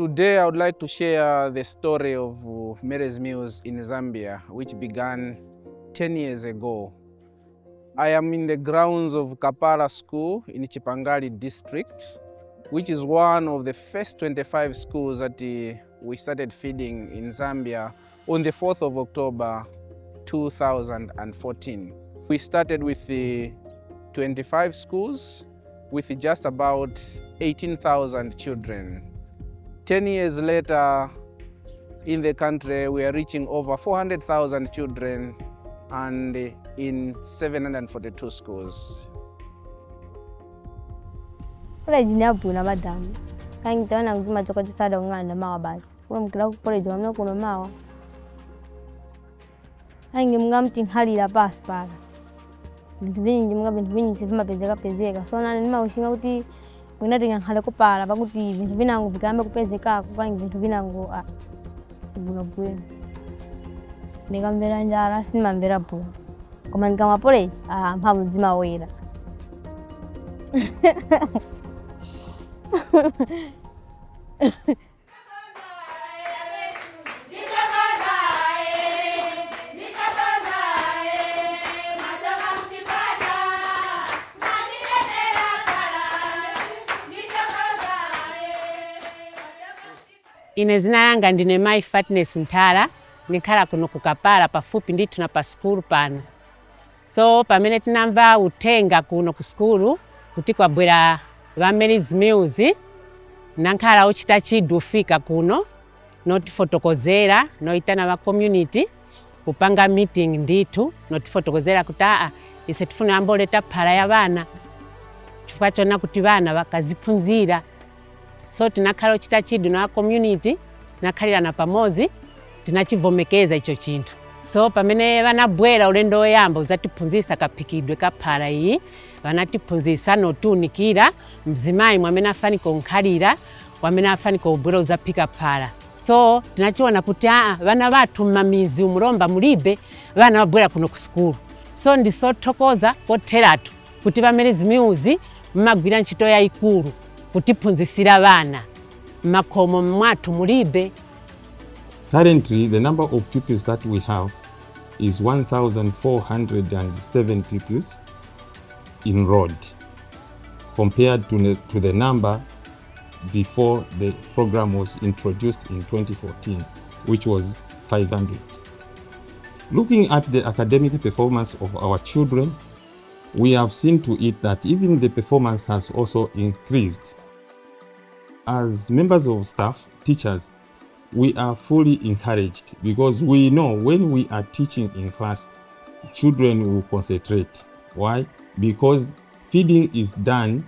Today I would like to share the story of Mary's Mills in Zambia, which began 10 years ago. I am in the grounds of Kapara School in Chipangali district, which is one of the first 25 schools that we started feeding in Zambia on the 4th of October 2014. We started with the 25 schools with just about 18,000 children. 10 years later, in the country, we are reaching over 400,000 children and in 742 schools. College ni abu na madam. Kangi tawana nguma toka tusada ungana mawa basi. Kwa mkila college wamna kuna mawa. Kangi mngamti hali la basi para. Bintu vinyi sifuma pezeka. So nani nima ushinga kuti Winatu yang hale ko para baguti bintu binangu bikambe kupezeka kubangi bintu binangu buno. Nikambera njara simambera bu. Koma nikama pole mphamvu zima wera. Ine zina langa ndine Mai Fatness Ntala, nikhala kuno kukapala pafupi nditu na pa skulu pano. So pamene tinamva utenga kuno ku skulu kuti kwabwera ba Mary's Mills, nankhala uchita chidu fika kuno notifotokozera noitana ba community kupanga meeting nditu notifotokozera kuti ise tifuna amboleta phala ya bana chifukwa chona kuti bana bakaziphunzira. So tinakhala uchita chidu na community nakhalira na pamozi tinachivomekeza icho chintu. So pamene vanabwera ulendo oyamba uzatiphunzisa kaphikidwe ka phala iyi, vanatiphunzisa notunikira mzimayi mwamene afaniko nkhalira wamene afaniko ubwera uzaphika phala. So tinachiona kuti vana vathu mmamizi umulomba mulibe vana wabwera kuno ku skulu. So ndisothokoza kotheratu kuti va Mary's Mills mmagwira ntchito yayikulu kutiphunzisira vana makhomo mwathu mulibe. Currently, the number of pupils that we have is 1,407 pupils enrolled, compared to the number before the program was introduced in 2014, which was 500. Looking at the academic performance of our children, we have seen to it that even the performance has also increased. As members of staff, teachers, we are fully encouraged because we know when we are teaching in class, children will concentrate. Why? Because feeding is done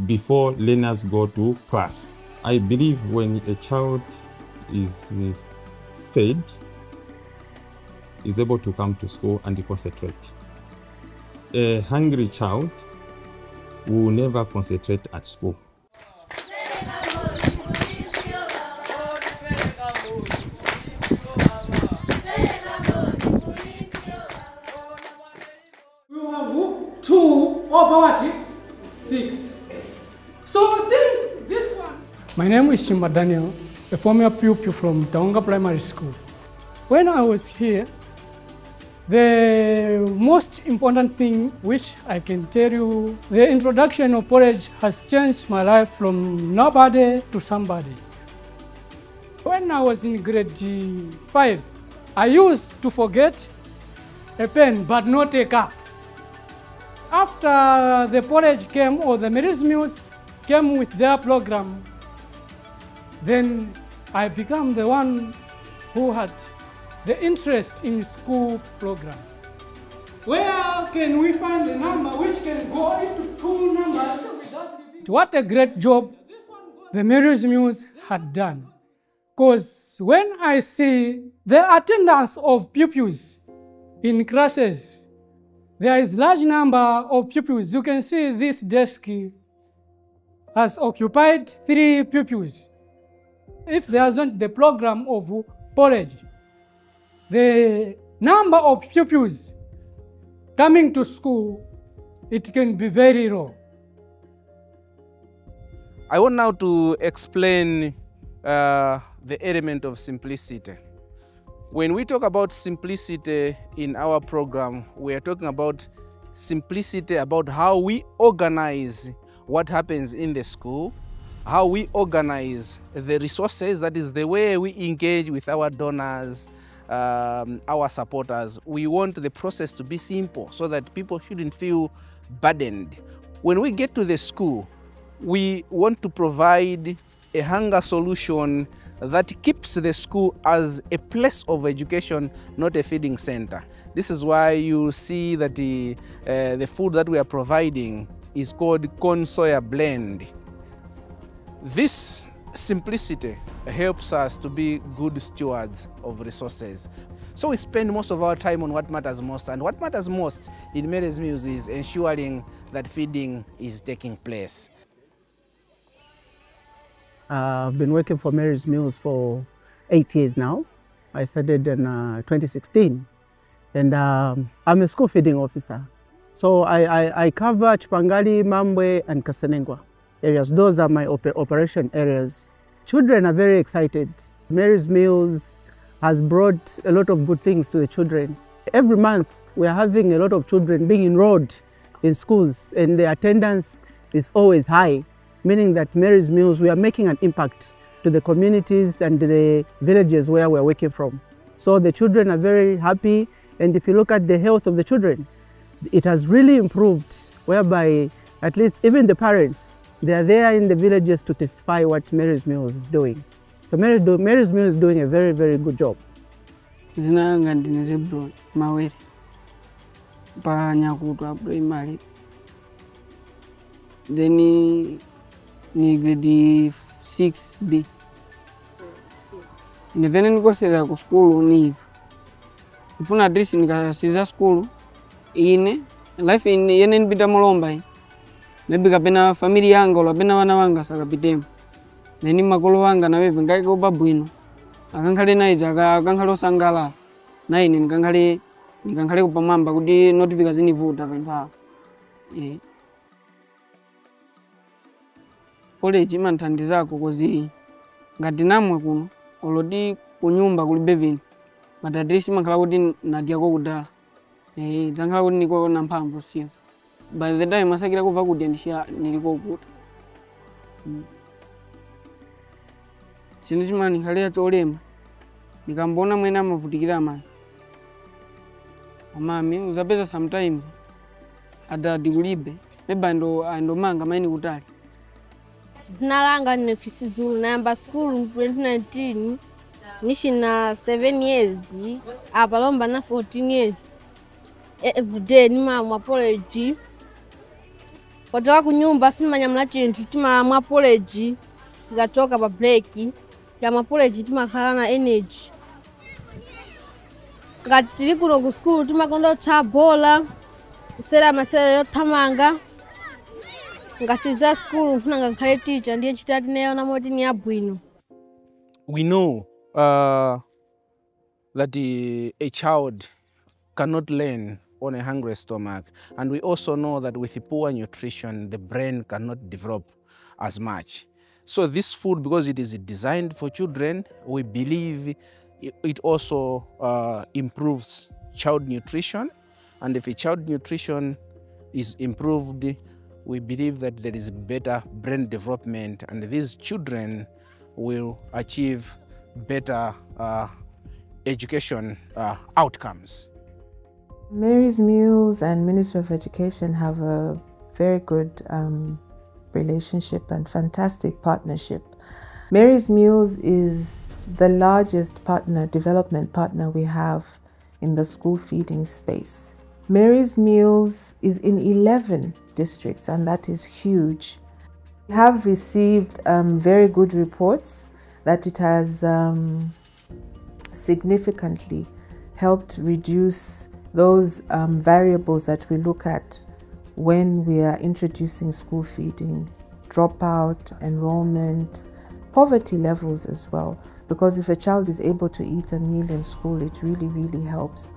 before learners go to class. I believe when a child is fed, is able to come to school and concentrate. A hungry child will never concentrate at school. Over 6. So this one. My name is Shimba Daniel, a former pupil from Taonga Primary School. When I was here, the most important thing which I can tell you, the introduction of porridge has changed my life from nobody to somebody. When I was in grade 5, I used to forget a pen but not a cup. After the porridge came, or the Mary's Mills came with their program, then I became the one who had the interest in school program. Where can we find a number which can go into 2 numbers? What a great job the Mary's Mills had done. Because when I see the attendance of pupils in classes, there is large number of pupils. You can see this desk has occupied 3 pupils. If there isn't the program of porridge, the number of pupils coming to school, it can be very low. I want now to explain the element of simplicity. When we talk about simplicity in our program, we are talking about simplicity about how we organize what happens in the school, how we organize the resources, that is the way we engage with our donors, our supporters. We want the process to be simple so that people shouldn't feel burdened. When we get to the school, we want to provide a hunger solution that keeps the school as a place of education, not a feeding center. This is why you see that the food that we are providing is called corn soya blend. This simplicity helps us to be good stewards of resources. So we spend most of our time on what matters most, and what matters most in Marijinih Meals is ensuring that feeding is taking place. I've been working for Marijinih Meals for 8 years now. I started in 2016, and I'm a school feeding officer. So I cover Chipangali, Mambwe, and Kasenengwa areas. Those are my operation areas. Children are very excited. Marijinih Meals has brought a lot of good things to the children. Every month we are having a lot of children being enrolled in schools, and the attendance is always high, meaning that Marijinih Meals, we are making an impact to the communities and the villages where we are working from. So the children are very happy, and if you look at the health of the children, it has really improved, whereby at least even the parents, they are there in the villages to testify what Marijinih Meals is doing. So Marijinih Meals is doing a very, very good job. Zina ngandine zebro mawere pa nyakutwa primary. Then ni grade 6B. Nevene nikosera ku school ni. Mfuna address nikasiza school ine life yene nibita molomba ine. Maybe kapena family yanga ola pena wana wanga sakapitemo. Neni makolo wanga na wewe ngai ko babwino. Akankhale naye jaga akankhale osangala. Na ine nikankhale kupamamba kuti notification zinivuta pempha. College imanthandizako kozi ngati namwe kuno oloti kunyumba kulibe vinthu. But address imakhala kuti nadyako kudala. Zankhala kuti niko na mphamvu siyo. By the time masakira kuva kudya ndisha niliko kuta. Chino chimani khalea cholema. Nikambona mwena amavutikira mani. Amami uzapeza sometimes adadi kulibe. Maybe ando manga maini kutali. Nalanga nefisi zulu namba school 2019. Nishina 7 years. Apalomba na 14 years. Every day nima apology. Kutoka kunyumba simanyamula chintu tima apology. Gatoka pa break. Ya apology tima khala na energy. Gatiri kuno ku school tima kondo chabola. Sera masera yo tamanga. Ngasiza school mfuna ngakhale teacher ndiye chitati neyo na moti ni abwino. We know that a child cannot learn on a hungry stomach, and we also know that with poor nutrition the brain cannot develop as much. So this food, because it is designed for children, we believe it also improves child nutrition, and if a child nutrition is improved, we believe that there is better brain development, and these children will achieve better education outcomes. Marijinih Meals and Ministry of Education have a very good relationship and fantastic partnership. Marijinih Meals is the largest development partner we have in the school feeding space. Marijinih Meals is in 11 districts, and that is huge. We have received very good reports that it has significantly helped reduce those variables that we look at when we are introducing school feeding: dropout, enrollment, poverty levels as well. Because if a child is able to eat a meal in school, it really, really helps.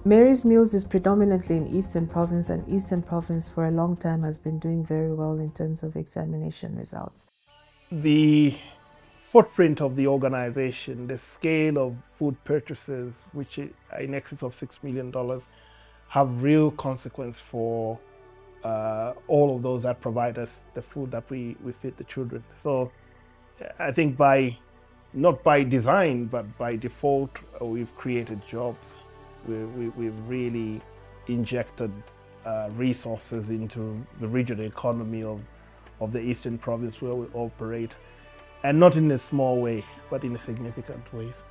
Marijinih Meals is predominantly in Eastern Province, and Eastern Province for a long time has been doing very well in terms of examination results. The footprint of the organization, the scale of food purchases, which are in excess of $6 million, have real consequence for all of those that provide us the food that we feed the children. So I think not by design, but by default, we've created jobs. We've really injected resources into the regional economy of the Eastern Province where we operate, and not in a small way, but in a significant ways.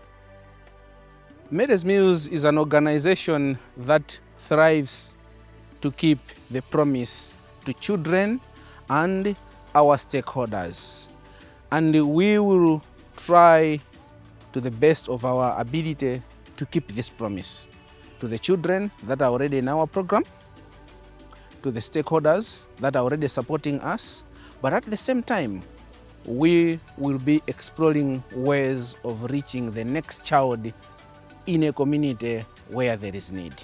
Marijinih Mills is an organization that thrives to keep the promise to children and our stakeholders. And we will try to the best of our ability to keep this promise to the children that are already in our program, to the stakeholders that are already supporting us, but at the same time, we will be exploring ways of reaching the next child in a community where there is need.